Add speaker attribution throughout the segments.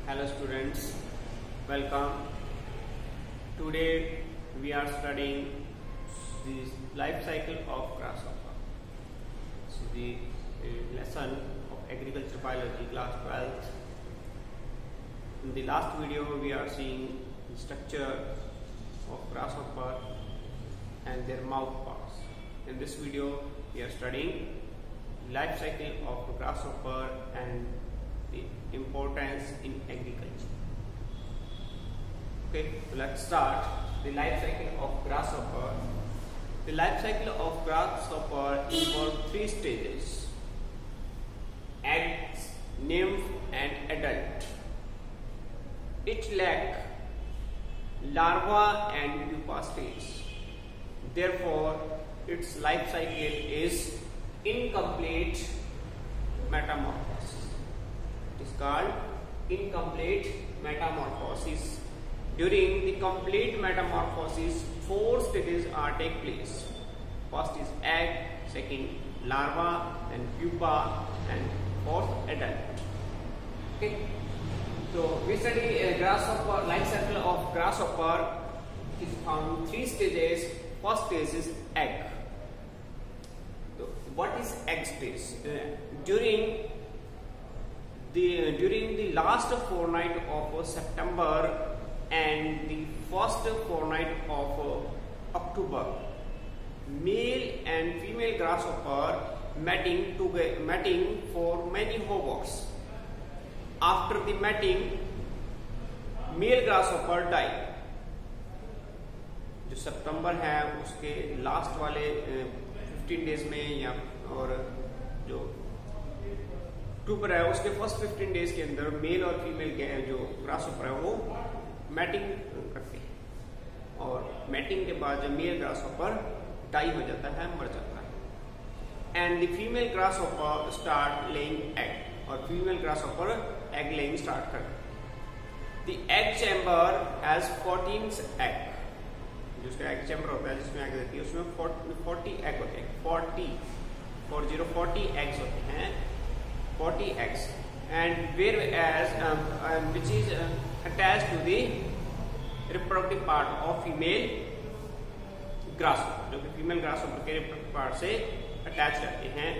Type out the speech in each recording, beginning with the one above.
Speaker 1: Hello students, welcome. Today we are studying the life cycle of grasshopper. So the lesson of agriculture biology class 12th. In the last video we are seeing the structure of grasshopper and their mouth parts. In this video we are studying life cycle of grasshopper and the importance in agriculture. Okay, so let's start the life cycle of grasshopper. The life cycle of grasshopper involves three stages: eggs, nymph, and adult. It lacks larva and pupa stage. Therefore, its life cycle is incomplete metamorphosis. It is called incomplete metamorphosis. During the complete metamorphosis, four stages are take place. First is egg, second larva, then pupa, and fourth adult. Okay. So we study grasshopper life cycle of grasshopper. It is found three stages. First stage is egg. So what is egg stage? During the last fortnight of September and the first fortnight of October, male and female grasshopper mating for many hours. After the mating, male grasshopper die. जो सितंबर है उसके last वाले 15 days में या और जो अक्टूबर है उसके फर्स्ट 15 डेज के अंदर मेल और फीमेल जो ग्रासहॉपर है वो मैटिंग करते हैं और मैटिंग के बाद जब मेल ग्रासहॉपर डाई हो जाता है, मर जाता है, and the female grasshopper start laying egg और female grasshopper egg laying start करते हैं। The egg chamber has 14 egg, जो उसका एग चैम्बर होता है जिसमें एग देती है उसमें 40 एग होते हैं, 40 एग्स होते हैं, 40 eggs, and whereas which is attached to the reproductive part of female grasshopper, जो कि फीमेल ग्रासहॉपर के reproductive part से अटैच रहते हैं।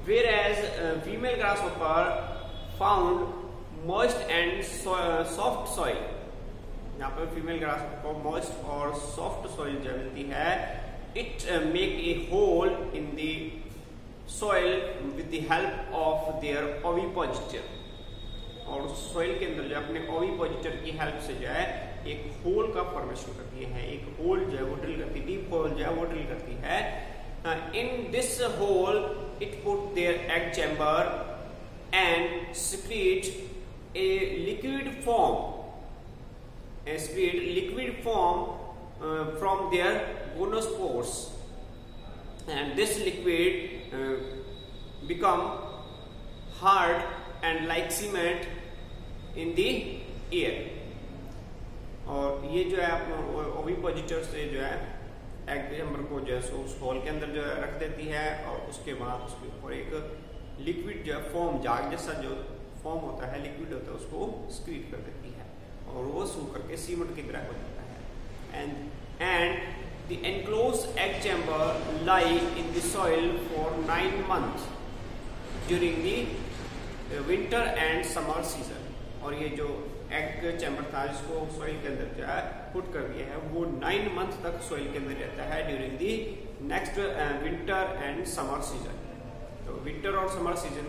Speaker 1: Whereas female grasshopper found moist and soft soil, यहाँ पर फीमेल ग्रासहॉपर को moist और soft soil जो मिलती है, it make a hole in the soil with the help of their ovipositor, और सोइल के अंदर जो अपने ओविपोजिटर की हेल्प से जो है एक होल का फॉर्मेशन करती है, एक होल जो है वो ड्रिल करती है, डीप होल जो है वो ड्रिल करती है। In this hole it put their egg chamber and secrete a liquid form from their gonospores, and this liquid become hard and like cement in the air, और ये जो है ओविपोजिटर से जो है एग चैम्बर को जो है उस होल के अंदर जो है रख देती है और उसके बाद उसके ऊपर एक लिक्विड जो है फॉर्म, जाग जैसा जो फॉर्म होता है, लिक्विड होता है, उसको स्क्वीट कर देती है और वो सूख करके सीमेंट की तरह हो जाता है। And the enclosed egg chamber lie in the soil for 9 months during the winter and summer season, और ये जो एग चैम्बर था जिसको सॉइल के अंदर जो है पुट कर दिया है वो 9 मंथ तक सॉइल के अंदर रहता है during the next winter and summer season. तो विंटर और समर सीजन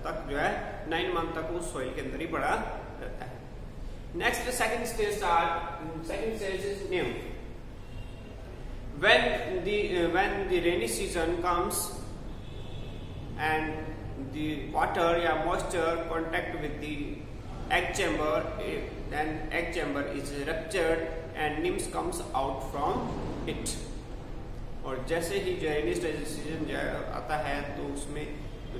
Speaker 1: तक जो है 9 मंथ तक वो सॉइल के अंदर ही पड़ा रहता है। Next second stage is nymph. When the rainy season comes and the water या moisture contact with the egg chamber, then egg chamber is ruptured and nymphs comes out from it. और जैसे ही जो rainy season जो आता है तो उसमें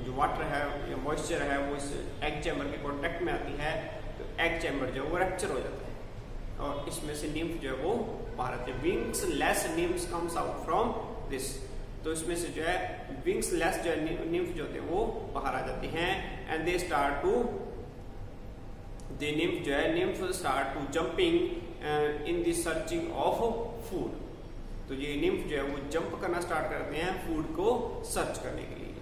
Speaker 1: जो वाटर है या मॉइस्चर है वो इस एग चैम्बर के कांटेक्ट में आती है, तो एग चैम्बर जो है वो रप्चर हो जाता है और इसमें से निम्फ जो है वो बाहर आते हैं। Wings less निम्फ्स comes out from this, तो इसमें से जो है विंग्स लेस जो निम्फ जो होते हैं वो बाहर आ जाते हैं and they start to the nymph जो है, nymph start to jumping in the searching of food. तो ये निम्फ जो है वो जंप करना स्टार्ट करते हैं फूड को सर्च करने के लिए।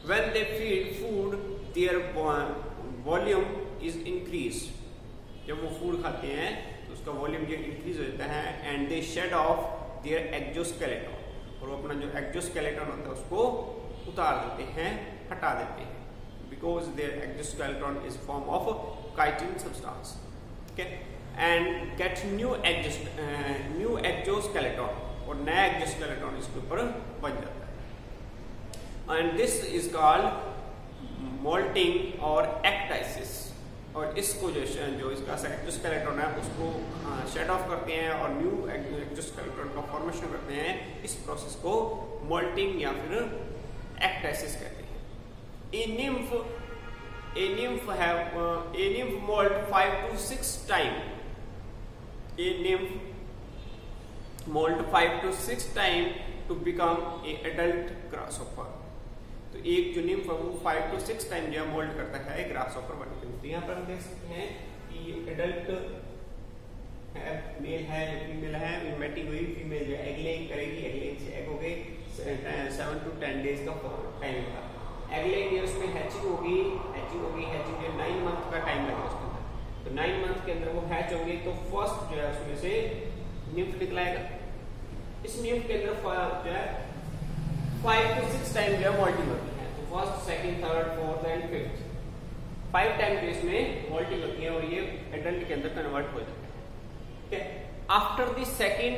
Speaker 1: When they feed food there volume is increase. जब वो फूड खाते हैं तो उसका वॉल्यूम जो इंक्रीज हो जाता है। And they shed off their exoskeleton, और वो अपना जो एक्सोस्केलेटन होता है उसको उतार देते हैं, हटा देते हैं, because their exoskeleton is form of chitin substance. Okay, and get new exoskeleton, और नया एक्सोस्केलेटन इसके ऊपर बन जाता है। And this is called molting और एक्टाइसिस। और इसको जो इसका एक्सोस्केलेटन है उसको शेड ऑफ करते हैं और न्यू एक्सोस्केलेटन का फॉर्मेशन करते हैं। इस प्रोसेस को मोल्टिंग या फिर एक्टाइसिस कहते हैं। A nymph molt 5 to 6 times. A nymph molt 5 to 6 times to become a adult grasshopper. तो एक जो निम्फ है वो 5 to 6 टाइम जो है मोल्ड करता है ग्रासहॉपर बनने के लिए। तो यहाँ पर हम देख सकते हैं कि एडल्ट है, मेल है या फीमेल है, मैटिंग हुई, फीमेल जो एग लेइंग करेगी, एग लेइंग से एग हो गए 7 to 10 डेज का टाइम होगा। एग लेइंग है उसमें हैचिंग होगी, हैचिंग में 9 मंथ का टाइम लगेगा उसके अंदर। तो 9 मंथ के अंदर वो हैच होंगे तो फर्स्ट जो है उसमें से निम्फ निकलाएगा। इस निम्फ के अंदर जो है 5 to 6 टाइम जो है मोल्टिंग होती है। तो first, second, third, fourth and fifth 5 time जो इसमें मोल्टिंग होती है और ये एडल्ट के अंदर कन्वर्ट हो जाता है। ठीक है, after the second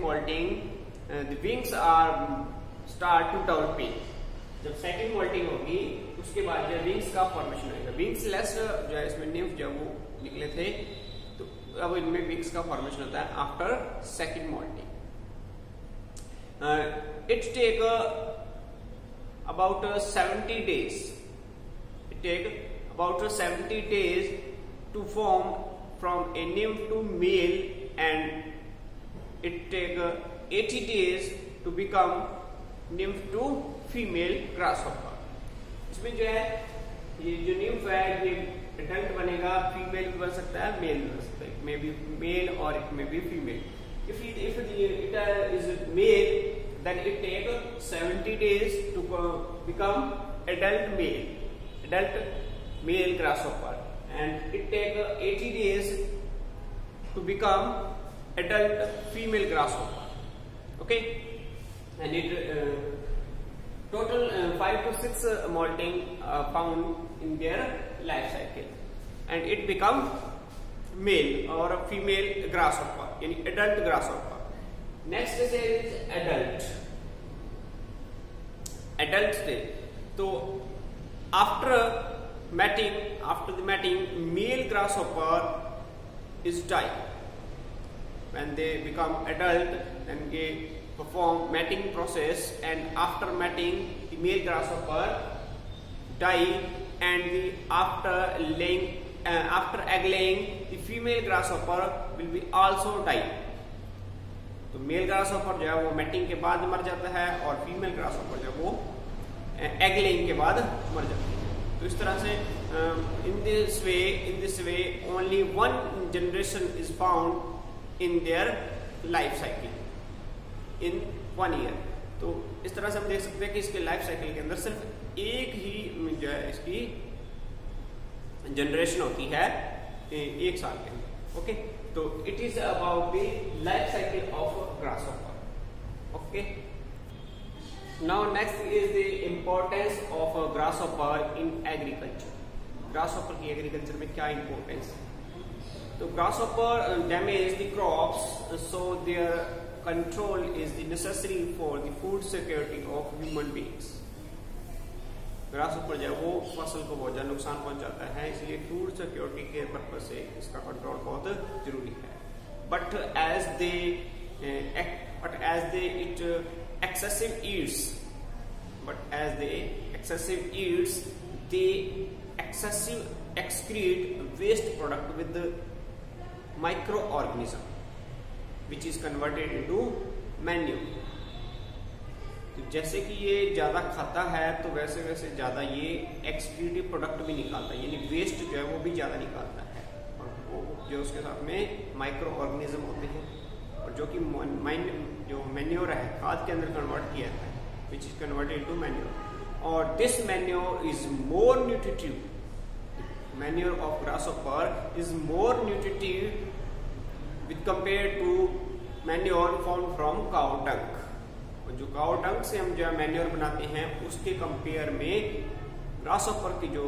Speaker 1: molting the wings are start to developing. जब सेकंड मोल्टिंग होगी उसके बाद जो विंग्स का फॉर्मेशन होगा। विंग्स लेस जो है इसमें निम्फ जो वो निकले थे, तो अब इनमें विंग्स का फॉर्मेशन होता है after second molting. It take about 70 days. It take about 70 days to form from a nymph to male, and it take 80 days to become nymph to female grasshopper. इसमें जो है ये जो nymph है ये adult बनेगा, फीमेल भी बन सकता है, मेल भी बन सकता है, मे बी मेल और it may be female. If it is male, then it take 70 days to become adult male grasshopper, and it take 80 days to become adult female grasshopper. Okay, and it total 5 to 6 molting found in their life cycle, and it become male और female grasshopper यानी adult grasshopper. Next stage is adult stage. तो after the mating male grasshopper is die. When they become adult then they perform mating process, and after mating the male grasshopper die, and after egg laying the female grasshopper will be also die. तो mail grasshopper जो है वो matting के बाद मर जाता है और फीमेल ग्रासहॉपर जो है वो एग लेइंग के बाद मर जाती है। तो इस तरह से in this way only one generation is found in their life cycle in 1 year. तो इस तरह से हम देख सकते हैं कि इसके लाइफ साइकिल के अंदर सिर्फ एक ही जो है इसकी जनरेशन होती है 1 साल के अंदर। ओके, तो it is about the life cycle of grasshopper. Okay, now next is the importance of grasshopper in agriculture. Grasshopper की एग्रीकल्चर में क्या इंपॉर्टेंस है? तो grasshopper damage the crops, so their control is the necessary for the food security of human beings. Grasshopper जो है वो फसल को बहुत ज्यादा नुकसान पहुंचाता है, इसलिए फूड सिक्योरिटी के पर्पज से इसका कंट्रोल बहुत जरूरी है। But as they eat excessive yields, they excrete waste product with the microorganism which is converted into manure. तो जैसे कि ये ज़्यादा खाता है तो वैसे वैसे ज़्यादा ये एक्सक्रीटिव प्रोडक्ट भी निकालता है, यानी वेस्ट जो है वो भी ज़्यादा निकालता है। और वो जो उसके साथ में माइक्रो ऑर्गेनिज्म होते हैं, और जो कि जो मैन्योर है खाद के अंदर कन्वर्ट किया है, which is converted into manure. और this manure is more nutritive, manure of grasshopper is more nutritive with compare to manure found from cow dung. जो काउ डंग से हम जो मैन्योर बनाते हैं उसके कंपेयर में ग्रासहॉपर की जो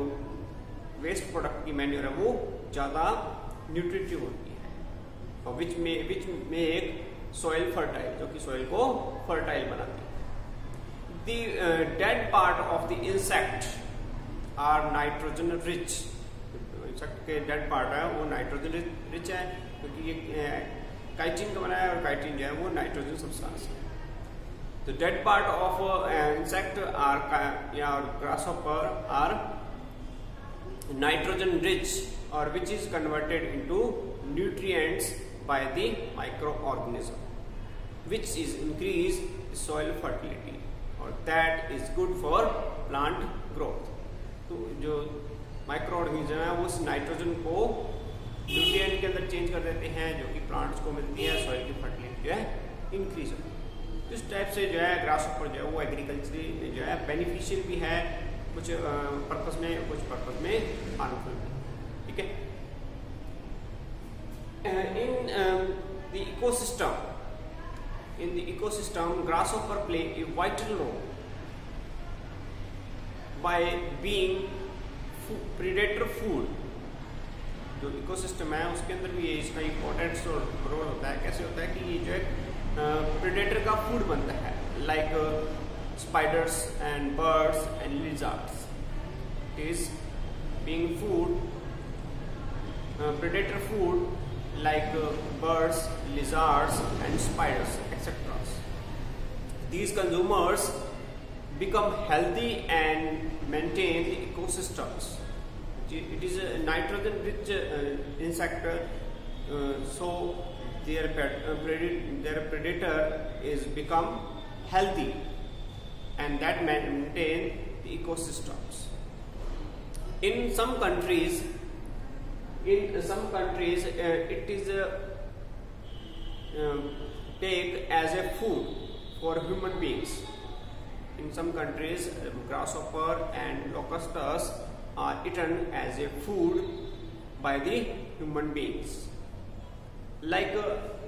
Speaker 1: वेस्ट प्रोडक्ट की मैन्योर है वो ज्यादा न्यूट्रिटिव होती है, और विच में एक सॉइल फर्टाइल, जो कि सॉइल को फर्टाइल बनाती है। The dead part of the insect are nitrogen rich, insect के डेड पार्ट है वो नाइट्रोजन रिच है, क्योंकि ये काइटिन का बना है, और काइटिन जो है वो नाइट्रोजन सब्सटेंस है। तो dead part of insect are या ग्रासहॉपर आर नाइट्रोजन रिच, और which is converted into nutrients by the microorganism, which is increase soil fertility, और that is good for plant growth। तो जो माइक्रो ऑर्गेनिज्म है वो उस नाइट्रोजन को nutrient के अंदर चेंज कर देते हैं, जो कि प्लांट्स को मिलती है, सॉइल की फर्टिलिटी जो है इंक्रीज होती है। इस टाइप से जो है ग्रासहॉपर जो है वो एग्रीकल्चरली जो है बेनिफिशियल भी है, कुछ पर्पस में, कुछ पर्पस में हार्मफुल भी, ठीक है। In the ecosystem, grasshopper play a vital role by being predator food। जो इकोसिस्टम है उसके अंदर भी ये इसका इम्पोर्टेंट रोल होता है। कैसे होता है कि ये जो है प्रेडेटर का फूड बनता है, like spiders and birds and lizards is being food, predator food like birds, lizards and spiders, etc. These consumers become healthy and maintain the ecosystems. It is a nitrogen rich insect, so their predator is become healthy, and that maintain the ecosystems. In some countries it is take as a food for human beings. In some countries, grasshopper and locusts are eaten as a food by the human beings. Like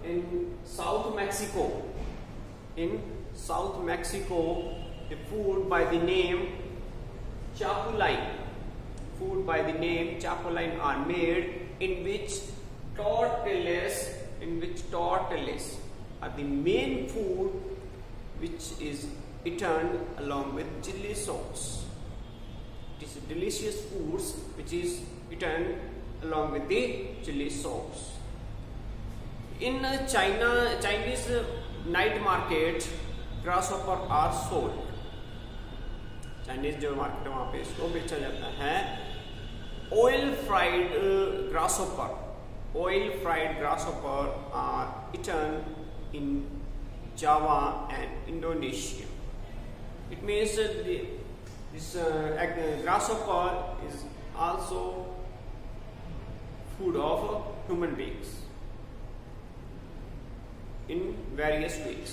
Speaker 1: in South Mexico, the food by the name chapulines are made, in which tortillas are the main food, which is eaten along with chili sauce. It is a delicious foods which is eaten along with the chili sauce. In Chinese night market, grasshopper are sold. Chinese जो market है वहां पे इसको बेचा जाता है। Oil fried grasshopper are eaten in Java and Indonesia. It means this grasshopper is also food of human beings in various ways.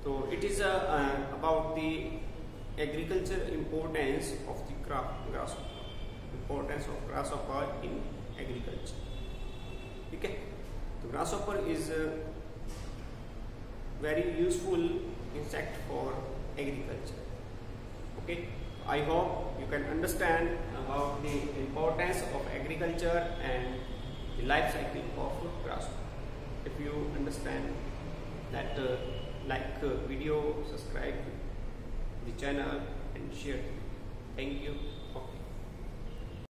Speaker 1: So it is about the agriculture importance of the grasshopper, importance of grasshopper in agriculture, ठीक है। तो grasshopper is a very useful insect for agriculture, okay। I hope you can understand about the importance of agriculture and the life cycle of grasshopper. If you understand that, like video, subscribe the channel and share. Thank you.